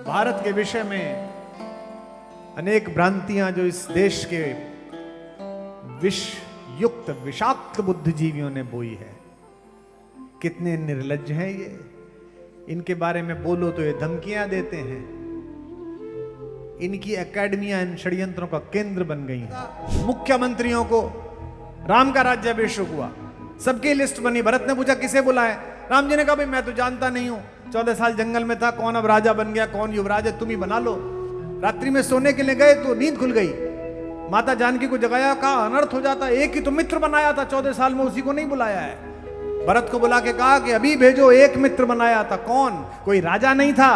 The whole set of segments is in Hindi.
भारत के विषय में अनेक भ्रांतियां जो इस देश के विष युक्त विषाक्त बुद्धिजीवियों ने बोई है। कितने निर्लज्ज हैं ये। इनके बारे में बोलो तो ये धमकियां देते हैं। इनकी एकेडमियां इन षड्यंत्रों का केंद्र बन गई हैं। मुख्यमंत्रियों को राम का राज्याभिषेक हुआ, सबकी लिस्ट बनी। भरत ने पूछा किसे बुलाए? राम जी ने कहा भाई मैं तो जानता नहीं हूं, 14 साल जंगल में था, कौन अब राजा बन गया, कौन युवराज है, तुम ही बना लो। रात्रि में सोने के लिए गए तो नींद खुल गई। माता जानकी को जगाया, कहा अनर्थ हो जाता, एक ही तो मित्र बनाया था 14 साल में, उसी को नहीं बुलाया है। भरत को बुला के कहा कि अभी भेजो, एक मित्र बनाया था। कौन? कोई राजा नहीं था,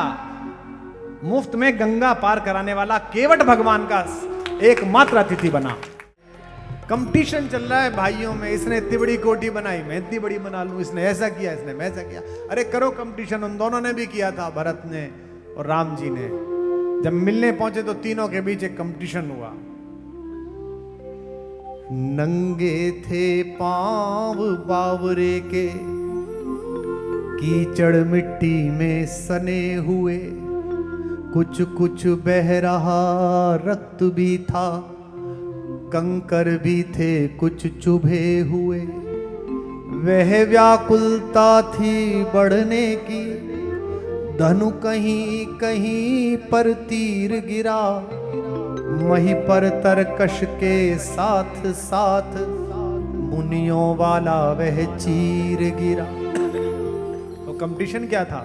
मुफ्त में गंगा पार कराने वाला केवट भगवान का एकमात्र अतिथि बना। कंपटीशन चल रहा है भाइयों में, इसने इतनी बड़ी कोठी बनाई, मैं इतनी बड़ी बना लूं, इसने ऐसा किया, इसने वैसा किया। अरे करो कंपटीशन। उन दोनों ने भी किया था, भरत ने और राम जी ने। जब मिलने पहुंचे तो तीनों के बीच एक कंपटीशन हुआ। नंगे थे पांव बावरे के, कीचड़ मिट्टी में सने हुए, कुछ कुछ बह रहा रक्त भी था, कंकर भी थे कुछ चुभे हुए। वह व्याकुलता थी बढ़ने की, धनु कहीं कहीं पर तीर गिरा, मही पर तरकश के साथ साथ मुनियों वाला वह चीर गिरा। तो कंपटीशन क्या था?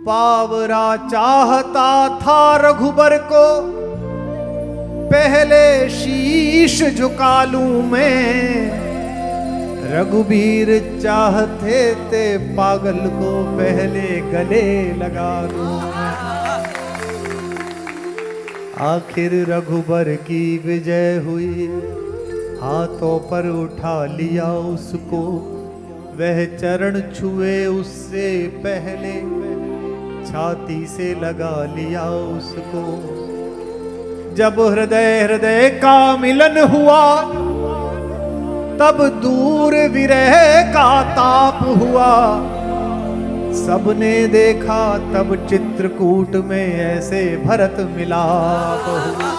बावरा चाहता था रघुबर को पहले शीश झुका लूं मैं, रघुबीर चाहते थे पागल को पहले गले लगा दूं। आखिर रघुबर की विजय हुई, हाथों पर उठा लिया उसको, वह चरण छुए उससे पहले छाती से लगा लिया उसको। जब हृदय हृदय का मिलन हुआ, तब दूर विरह का ताप हुआ। सबने देखा तब चित्रकूट में ऐसे भरत मिलाप हुआ।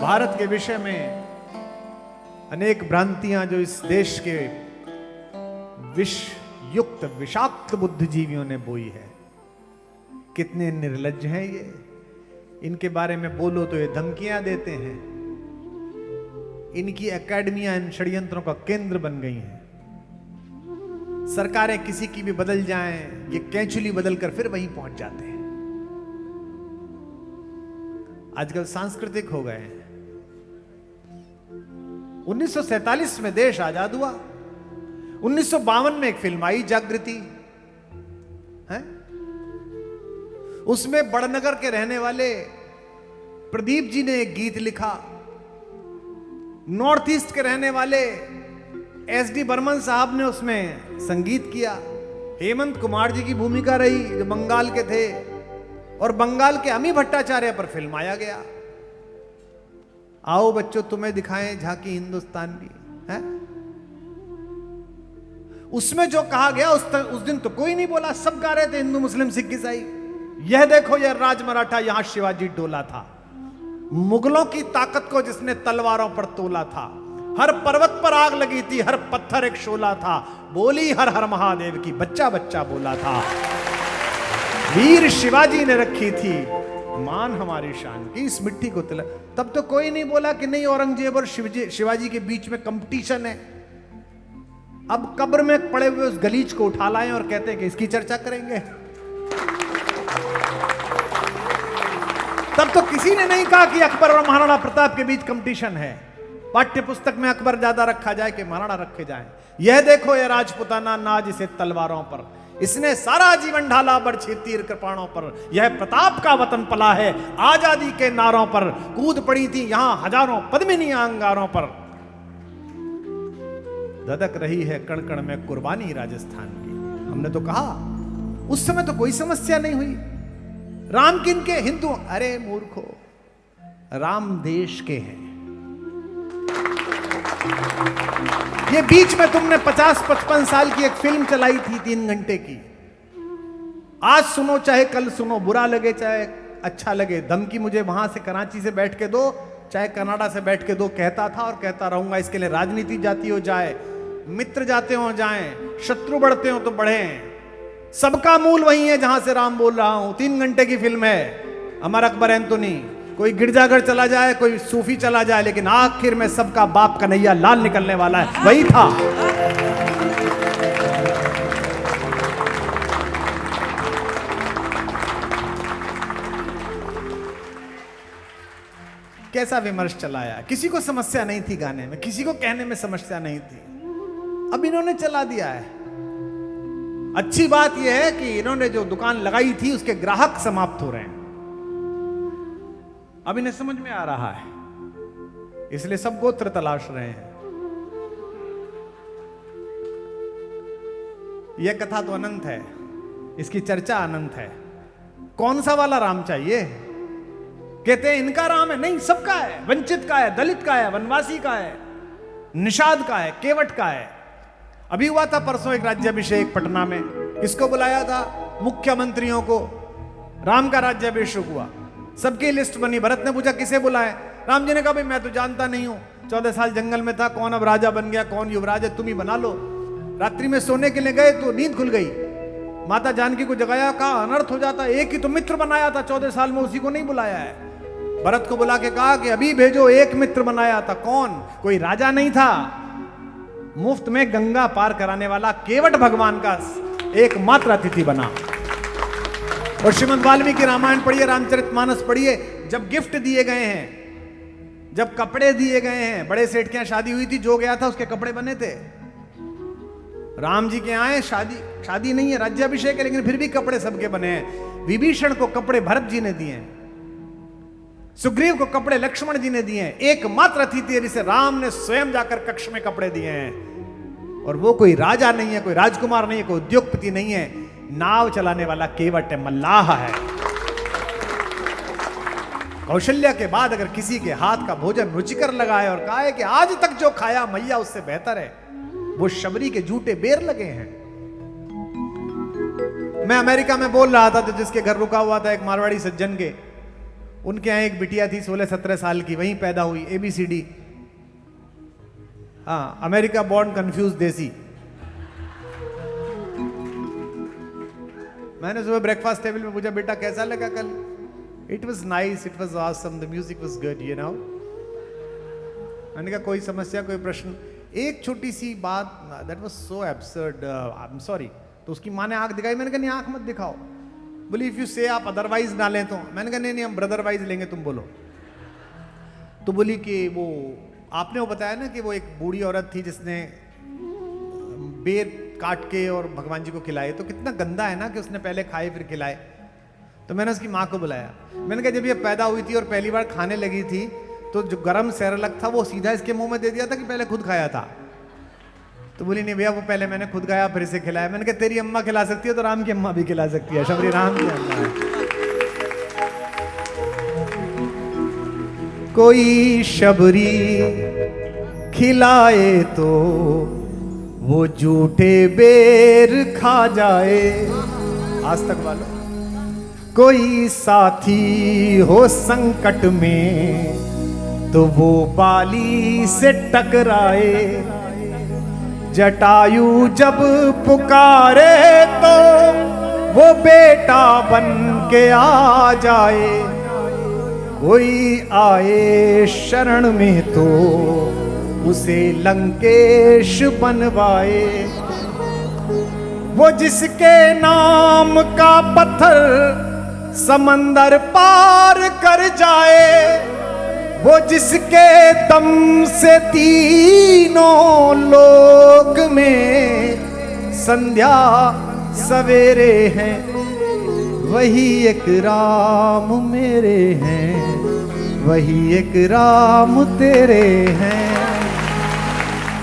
भारत के विषय में अनेक भ्रांतियां जो इस देश के विष युक्त विषाक्त बुद्धिजीवियों ने बोई है। कितने निर्लज्ज हैं ये। इनके बारे में बोलो तो ये धमकियां देते हैं। इनकी एकेडमियां इन षड्यंत्रों का केंद्र बन गई हैं। सरकारें किसी की भी बदल जाएं, ये कैंचुली बदलकर फिर वहीं पहुंच जाते हैं। आजकल सांस्कृतिक हो गए हैं। 1947 में देश आजाद हुआ, 1952 में एक फिल्म आई जागृति है। उसमें बड़नगर के रहने वाले प्रदीप जी ने एक गीत लिखा। नॉर्थ ईस्ट के रहने वाले एस.डी. बर्मन साहब ने उसमें संगीत किया। हेमंत कुमार जी की भूमिका रही जो बंगाल के थे, और बंगाल के अमी भट्टाचार्य पर फिल्माया गया। आओ बच्चों तुम्हें दिखाएं झांकी हिंदुस्तान की है। उसमें जो कहा गया उस दिन तो कोई नहीं बोला, सब गा रहे थे, हिंदू मुस्लिम सिख ईसाई। यह देखो यह राज मराठा, यहां शिवाजी डोला था। मुगलों की ताकत को जिसने तलवारों पर तोला था। हर पर्वत पर आग लगी थी, हर पत्थर एक शोला था। बोली हर हर महादेव की, बच्चा बच्चा बोला था। वीर शिवाजी ने रखी थी मान हमारी शान की, इस मिट्टी को तिलक। तब तो कोई नहीं बोला कि नहीं औरंगजेब और शिवाजी के बीच में कंपटीशन है। अब कब्र में पड़े हुए उस गलीच को उठा लाएं और कहते हैं कि इसकी चर्चा करेंगे। तब तो किसी ने नहीं कहा कि अकबर और महाराणा प्रताप के बीच कंपटीशन है। पाठ्य पुस्तक में अकबर ज्यादा रखा जाए कि महाराणा रखे जाए। यह देखो यह राजपुताना नाज इसे तलवारों पर, इसने सारा जीवन ढाला बरछी तीर कृपाणों पर। यह प्रताप का वतन पला है, आजादी के नारों पर कूद पड़ी थी यहां हजारों पद्मिनियां अंगारों पर। धधक रही है कण कण में कुर्बानी राजस्थान की। हमने तो कहा उस समय तो कोई समस्या नहीं हुई। राम किन के? हिंदू। अरे मूर्खो, राम देश के हैं। ये बीच में तुमने 50-55 साल की एक फिल्म चलाई थी 3 घंटे की। आज सुनो चाहे कल सुनो, बुरा लगे चाहे अच्छा लगे, धमकी मुझे वहां से कराची से बैठ के दो चाहे कनाडा से बैठ के दो, कहता था और कहता रहूंगा। इसके लिए राजनीति जाती हो जाए, मित्र जाते हो जाएं, शत्रु बढ़ते हो तो बढ़े, सबका मूल वही है जहां से राम बोल रहा हूं। 3 घंटे की फिल्म है, अमर अकबर एंथोनी। कोई गिरजाघर चला जाए, कोई सूफी चला जाए, लेकिन आखिर में सबका बाप कन्हैया लाल निकलने वाला है, वही था। कैसा विमर्श चलाया, किसी को समस्या नहीं थी गाने में, किसी को कहने में समस्या नहीं थी, अब इन्होंने चला दिया है। अच्छी बात यह है कि इन्होंने जो दुकान लगाई थी उसके ग्राहक समाप्त हो रहे हैं, अब इन्हें समझ में आ रहा है, इसलिए सब गोत्र तलाश रहे हैं। यह कथा तो अनंत है, इसकी चर्चा अनंत है। कौन सा वाला राम चाहिए? कहते हैं इनका राम है, नहीं सबका है, वंचित का है, दलित का है, वनवासी का है, निषाद का है, केवट का है। अभी हुआ था परसों एक राज्याभिषेक पटना में, किसको बुलाया था? मुख्यमंत्रियों को। राम का राज्याभिषेक हुआ, सबकी लिस्ट बनी। भरत ने पूछा किसे बुलाए? राम जी ने कहा भाई मैं तो जानता नहीं हूं, 14 साल जंगल में था, कौन अब राजा बन गया, कौन युवराज है, तुम ही बना लो। रात्रि में सोने के लिए गए तो नींद खुल गई, माता जानकी को जगाया, कहा अनर्थ हो जाता, एक ही तो मित्र बनाया था 14 साल में, उसी को नहीं बुलाया है। भरत को बुला के कहा कि अभी भेजो, एक मित्र बनाया था। कौन? कोई राजा नहीं था, मुफ्त में गंगा पार कराने वाला केवट भगवान का एकमात्र अतिथि बना। और श्रीमद् वाल्मीकि रामायण पढ़िए, रामचरितमानस पढ़िए, जब गिफ्ट दिए गए हैं, जब कपड़े दिए गए हैं, बड़े सेठ के यहां शादी हुई थी, जो गया था उसके कपड़े बने थे। राम जी के आए, शादी नहीं है, राज्याभिषेक है, लेकिन फिर भी कपड़े सबके बने हैं। विभीषण को कपड़े भरत जी ने दिए, सुग्रीव को कपड़े लक्ष्मण जी ने दिए हैं। एकमात्र अतिथि है जिसे राम ने स्वयं जाकर कक्ष में कपड़े दिए हैं, और वो कोई राजा नहीं है, कोई राजकुमार नहीं है, कोई उद्योगपति नहीं है, नाव चलाने वाला केवट है, मल्लाह है। कौशल्या के बाद अगर किसी के हाथ का भोजन रुचिकर लगा है और कहा है कि आज तक जो खाया मैया उससे बेहतर है, वो शबरी के झूठे बेर लगे हैं। मैं अमेरिका में बोल रहा था तो जिसके घर रुका हुआ था एक मारवाड़ी सज्जन के, उनके यहाँ एक बिटिया थी 16-17 साल की, वहीं पैदा हुई, ABCD। हाँ, अमेरिका बॉर्न कंफ्यूज देसी। मैंने सुबह ब्रेकफास्ट टेबल में पूछा बेटा कैसा लगा कल? It was nice, it was awesome, the music was good, you know. मैंने कहा कोई समस्या, कोई प्रश्न? एक छोटी सी बात, that was so absurd, I am sorry. तो उसकी माँ ने आंख दिखाई, मैंने कहा नहीं आंख मत दिखाओ। बोली इफ यू से आप अदरवाइज ना लें तो। मैंने कहा नहीं हम ब्रदरवाइज लेंगे, तुम बोलो। तो बोली कि वो आपने वो बताया ना कि वो एक बूढ़ी औरत थी जिसने बेर काट के और भगवान जी को खिलाए, तो कितना गंदा है ना कि उसने पहले खाए फिर खिलाए। तो मैंने उसकी माँ को बुलाया, मैंने कहा जब ये पैदा हुई थी और पहली बार खाने लगी थी तो जो गरम सेरेलक था वो सीधा इसके मुंह में दे दिया था कि पहले खुद खाया था? तो बोली नहीं भैया वो पहले मैंने खुद खाया फिर इसे खिलाया। मैंने कहा तेरी अम्मा खिला सकती है तो राम की अम्मा भी खिला सकती है, शबरी राम की अम्मा है। कोई शबरी खिलाए तो वो झूठे बेर खा जाए। आज तक वालों, कोई साथी हो संकट में तो वो बाली से टकराए। जटायु जब पुकारे तो वो बेटा बन के आ जाए। कोई आए शरण में तो उसे लंकेश बनवाए। वो जिसके नाम का पत्थर समंदर पार कर जाए, वो जिसके दम से तीनों लोक में संध्या सवेरे हैं, वही एक राम मेरे हैं, वही एक राम तेरे हैं।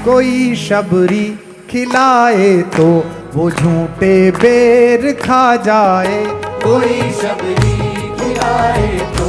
कोई शबरी खिलाए तो वो झूठे बेर खा जाए। कोई शबरी खिलाए तो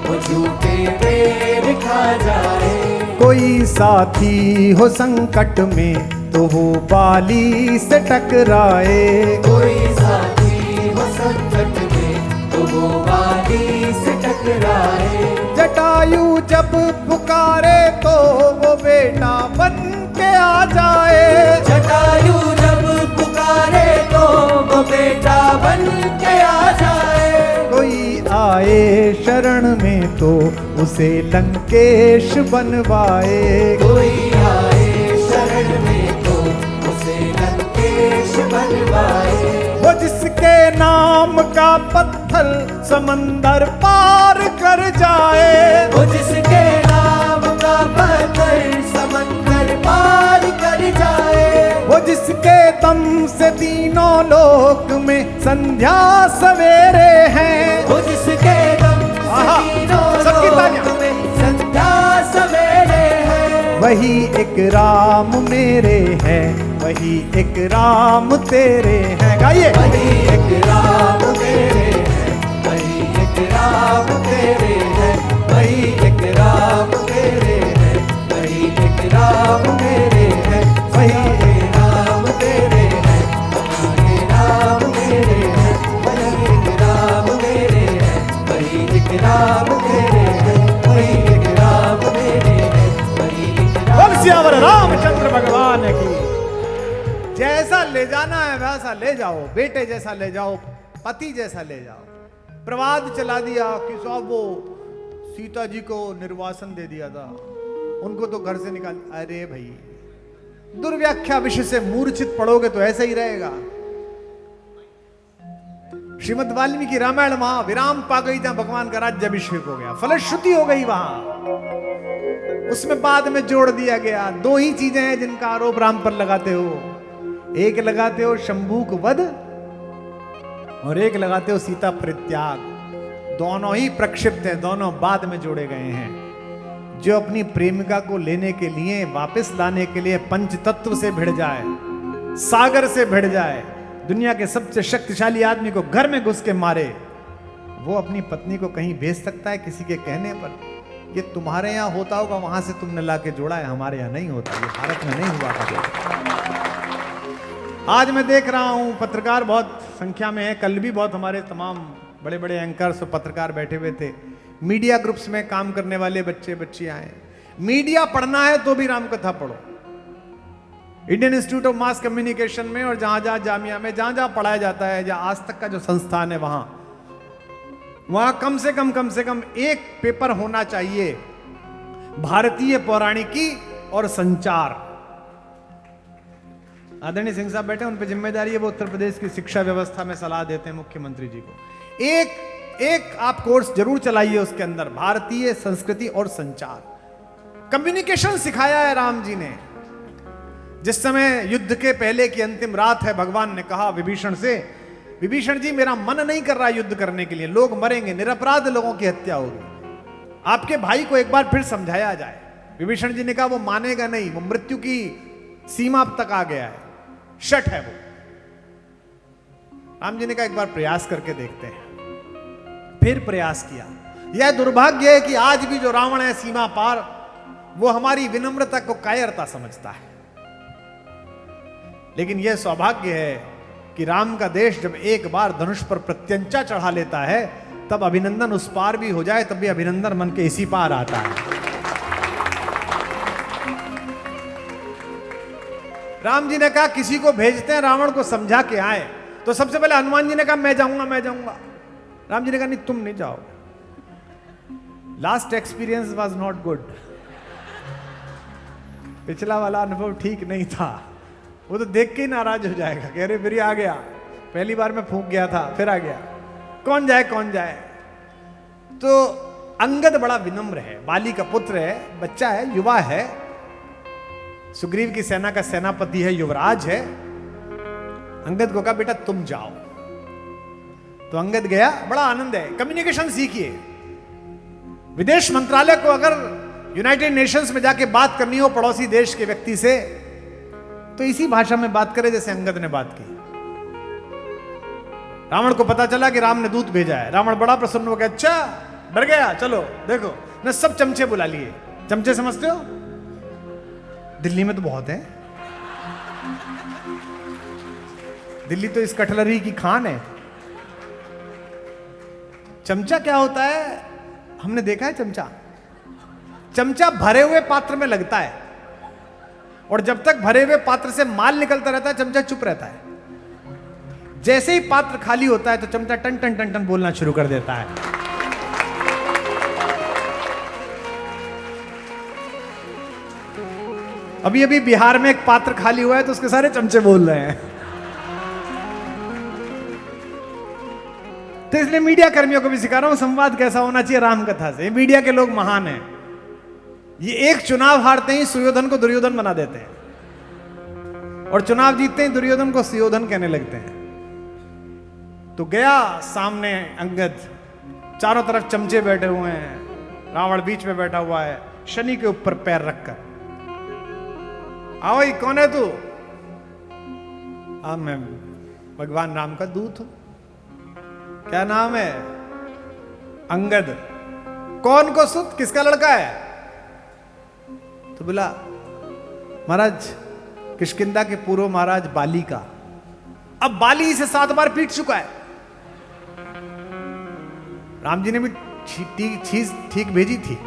वो झूठे बेर खा जाए। कोई साथी हो संकट में तो वो बाली से टकराए। कोई साथी हो संकट में तो वो बाली से टकराए। जटायु जब पुकारे तो वो बेटा बन के आ जाए। जटायु जब पुकारे तो वो बेटा बन के आ जाए। कोई आए शरण में तो उसे लंकेश बनवाए। कोई आए शरण में तो उसे लंकेश बनवाए। वो जिसके नाम का पत्थर समंदर पार कर जाए। वो जिसके नाम का पत्थर समंदर पार कर जाए। वो जिसके दम से तीनों लोक में संध्या सवेरे हैं। वो जिसके दम से तीनों सबकी तालियां। लोक में संध्या सवेरे है। वही एक राम मेरे हैं, वही एक राम तेरे हैं। गाइए। वही एक राम तेरे है, वही एक राम तेरे है, वही एक राम तेरे है, वही एक राम मेरे है, वही एक राम तेरे है, वही एक राम मेरे है, वही एक राम मेरे है, वही एक राम तेरे है, वही एक राम मेरे है, वही एक राम। बोल सियावर रामचंद्र भगवान की। जैसा ले जाना है वैसा ले जाओ, बेटे जैसा ले जाओ, पति जैसा ले जाओ। प्रवाद चला दिया कि साहब वो सीता जी को निर्वासन दे दिया था, उनको तो घर से निकाल। अरे भाई, दुर्व्याख्या विषय से मूर्छित पढ़ोगे तो ऐसा ही रहेगा। श्रीमद् वाल्मीकि रामायण वहां विराम पा गई, जहां भगवान का राज्याभिषेक हो गया, फलश्रुति हो गई वहां। उसमें बाद में जोड़ दिया गया दो ही चीजें हैं जिनका आरोप राम पर लगाते हो। एक लगाते हो शंभूक वध और एक लगाते हो सीता परित्याग। दोनों ही प्रक्षिप्त हैं, दोनों बाद में जोड़े गए हैं। जो अपनी प्रेमिका को लेने के लिए, वापस लाने के लिए पंच तत्व से भिड़ जाए, सागर से भिड़ जाए, दुनिया के सबसे शक्तिशाली आदमी को घर में घुस के मारे, वो अपनी पत्नी को कहीं भेज सकता है किसी के कहने पर? ये तुम्हारे यहां होता होगा, वहां से तुमने ला के जोड़ा है, हमारे यहां नहीं होता, ये भारत में नहीं हुआ था। आज मैं देख रहा हूं पत्रकार बहुत संख्या में है, कल भी बहुत हमारे तमाम बड़े बड़े एंकर्स और पत्रकार बैठे हुए थे। मीडिया ग्रुप्स में काम करने वाले बच्चे बच्चियां हैं। मीडिया पढ़ना है तो भी रामकथा पढ़ो। Indian institute of mass communication में और जहां जहां जामिया में जहां जहां पढ़ाया जाता है, जहां आज तक का जो संस्थान है वहां कम से कम एक पेपर होना चाहिए भारतीय पौराणिकी और संचार। आदरणीय सिंह साहब बैठे, उन पर जिम्मेदारी है, वो उत्तर प्रदेश की शिक्षा व्यवस्था में सलाह देते हैं मुख्यमंत्री जी को। एक आप कोर्स जरूर चलाइए, उसके अंदर भारतीय संस्कृति और संचार, कम्युनिकेशन सिखाया है राम जी ने। जिस समय युद्ध के पहले की अंतिम रात है, भगवान ने कहा विभीषण से, विभीषण जी मेरा मन नहीं कर रहा युद्ध करने के लिए, लोग मरेंगे, निरपराध लोगों की हत्या होगी, आपके भाई को एक बार फिर समझाया जाए। विभीषण जी ने कहा वो मानेगा नहीं, वो मृत्यु की सीमा तक आ गया है, शठ है वो। राम जी ने कहा एक बार प्रयास करके देखते हैं। फिर प्रयास किया। यह दुर्भाग्य है कि आज भी जो रावण है सीमा पार, वो हमारी विनम्रता को कायरता समझता है। लेकिन यह सौभाग्य है कि राम का देश जब एक बार धनुष पर प्रत्यंचा चढ़ा लेता है, तब अभिनंदन उस पार भी हो जाए, तब भी अभिनंदन मन के इसी पार आता है। राम जी ने कहा किसी को भेजते हैं रावण को समझा के आए, तो सबसे पहले हनुमान जी ने कहा मैं जाऊंगा। राम जी ने कहा नहीं, तुम नहीं जाओ। Last experience was not good. पिछला वाला अनुभव ठीक नहीं था। वो तो देख के ही नाराज हो जाएगा, कह रहे फिर आ गया, पहली बार मैं फूंक गया था, फिर आ गया, कौन जाए। तो अंगद बड़ा विनम्र है, बाली का पुत्र है, बच्चा है, युवा है, सुग्रीव की सेना का सेनापति है, युवराज है। अंगद को कहा बेटा तुम जाओ। तो अंगद गया। बड़ा आनंद है, कम्युनिकेशन सीखिए। विदेश मंत्रालय को अगर यूनाइटेड नेशंस में जाके बात करनी हो पड़ोसी देश के व्यक्ति से, तो इसी भाषा में बात करे जैसे अंगद ने बात की। रावण को पता चला कि राम ने दूत भेजा है। रावण बड़ा प्रसन्न हो गया, अच्छा डर गया, चलो देखो न सब चमचे बुला लिए। चमचे समझते हो? दिल्ली में तो बहुत है, दिल्ली तो इस कटलरी की खान है। चमचा क्या होता है, हमने देखा है चमचा, चमचा भरे हुए पात्र में लगता है और जब तक भरे हुए पात्र से माल निकलता रहता है चमचा चुप रहता है। जैसे ही पात्र खाली होता है तो चमचा टन टन टन टन बोलना शुरू कर देता है। अभी अभी बिहार में एक पात्र खाली हुआ है तो उसके सारे चमचे बोल रहे हैं। तो इसलिए मीडिया कर्मियों को भी सिखा रहा हूं संवाद कैसा होना चाहिए राम कथा से। मीडिया के लोग महान हैं, ये एक चुनाव हारते ही सुयोधन को दुर्योधन बना देते हैं और चुनाव जीतते ही दुर्योधन को सुयोधन कहने लगते हैं। तो गया सामने अंगद, चारों तरफ चमचे बैठे हुए हैं, रावण बीच में बैठा हुआ है शनि के ऊपर पैर रखकर। आओ ये कौन है तू? मैं भगवान राम का दूत हूं। क्या नाम है? अंगद। कौन को सुत, किसका लड़का है? तो बोला महाराज किष्किंधा के पूर्व महाराज बाली का। अब बाली इसे 7 बार पीट चुका है। राम जी ने भी चीज ठीक भेजी थी,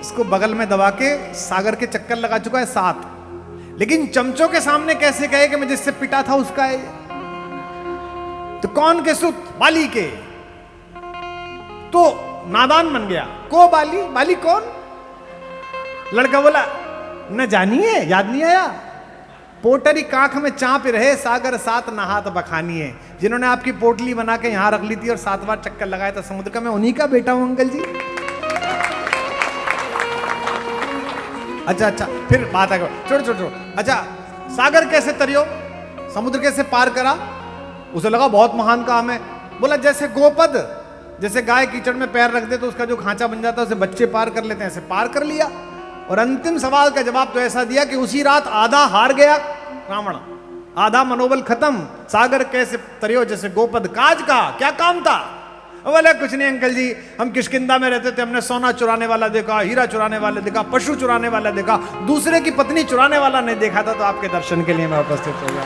इसको बगल में दबा के सागर के चक्कर लगा चुका है 7। लेकिन चमचों के सामने कैसे कहे कि मैं जिससे पिटा था उसका है? तो कौन के सुत? बाली के। तो नादान बन गया। को बाली? बाली कौन? लड़का बोला न जानिए, याद नहीं आया? पोटरी कांख में चांप रहे सागर 7 नहात बखानिए। जिन्होंने आपकी पोटली बना के यहां रख ली थी और 7 बार चक्कर लगाया था समुद्र का, मैं उन्हीं का बेटा हूं अंकल जी। अच्छा अच्छा, फिर बात आगे छोड़। अच्छा, सागर कैसे तरियो, समुद्र कैसे पार करा? उसे लगा बहुत महान काम है। बोला जैसे गोपद, जैसे गाय कीचड़ में पैर रख दे तो उसका जो खांचा बन जाता है उसे बच्चे पार कर लेते हैं, ऐसे पार कर लिया। और अंतिम सवाल का जवाब तो ऐसा दिया कि उसी रात आधा हार गया रावण, आधा मनोबल खत्म। सागर कैसे तरियो जैसे गोपद, काज का क्या काम था? बोले कुछ नहीं अंकल जी, हम किष्किंधा में रहते थे, हमने सोना चुराने वाला देखा, हीरा चुराने वाला देखा, पशु चुराने वाला देखा, दूसरे की पत्नी चुराने वाला नहीं देखा था, तो आपके दर्शन के लिए मैं उपस्थित हो गया।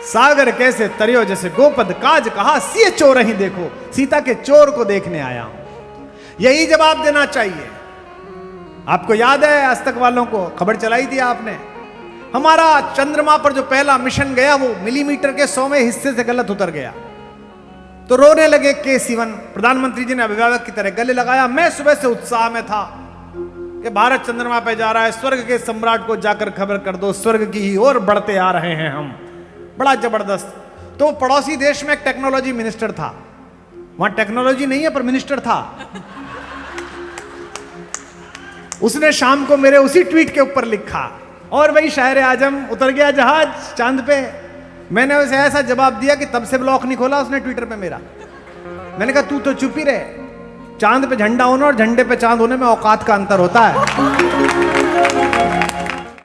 सागर कैसे तरियो जैसे गोपद, काज कहा सिए चोर ही देखो, सीता के चोर को देखने आया हूं। यही जवाब देना चाहिए। आपको याद है आज तक वालों को खबर चलाई थी आपने, हमारा चंद्रमा पर जो पहला मिशन गया वो मिलीमीटर के 100वें हिस्से से गलत उतर गया। तो रोने लगे के सिवन। प्रधानमंत्री जी ने अभिभावक की तरह गले लगाया। मैं सुबह से उत्साह में था कि भारत चंद्रमा पे जा रहा है, स्वर्ग के सम्राट को जाकर खबर कर दो, स्वर्ग की ओर बढ़ते आ रहे हैं हम, बड़ा जबरदस्त। तो पड़ोसी देश में एक टेक्नोलॉजी मिनिस्टर था, वहां टेक्नोलॉजी नहीं है पर मिनिस्टर था। उसने शाम को मेरे उसी ट्वीट के ऊपर लिखा और वही शायर आजम उतर गया जहाज चांद पे। मैंने उसे ऐसा जवाब दिया कि तब से ब्लॉक नहीं खोला उसने ट्विटर पे मेरा। मैंने कहा तू तो चुप ही रहे, चांद पे झंडा होना और झंडे पे चांद होने में औकात का अंतर होता है।